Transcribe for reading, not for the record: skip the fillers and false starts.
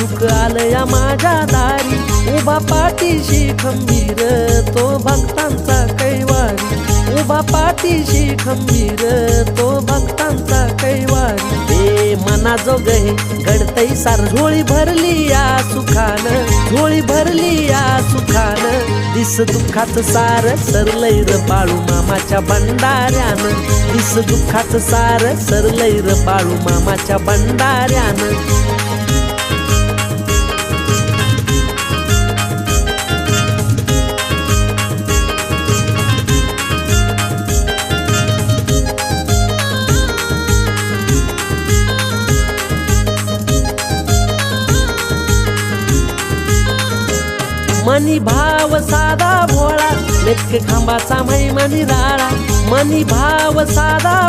सुख आलया माझ्या दारी, उभा पाठीशी खंबीर तो भक्तांचा कैवारी, उभा पाठीशी खंबीर तो भक्तांचा कैवारी। हे मना जोग हे घडतई सार, झोळी भरली या सुखान, झोळी भरली या सुखान, दिस दुःखाचं सार सरलंय र बाळू मामाच्या भंडाऱ्यानं, दिस दुःखाचं सार सरलंय र बाळू मामाच्या भंडाऱ्यानं। मनी भाव साधा भोळा, लेक खांबाचा महिमा निराळा, मनी भाव साधा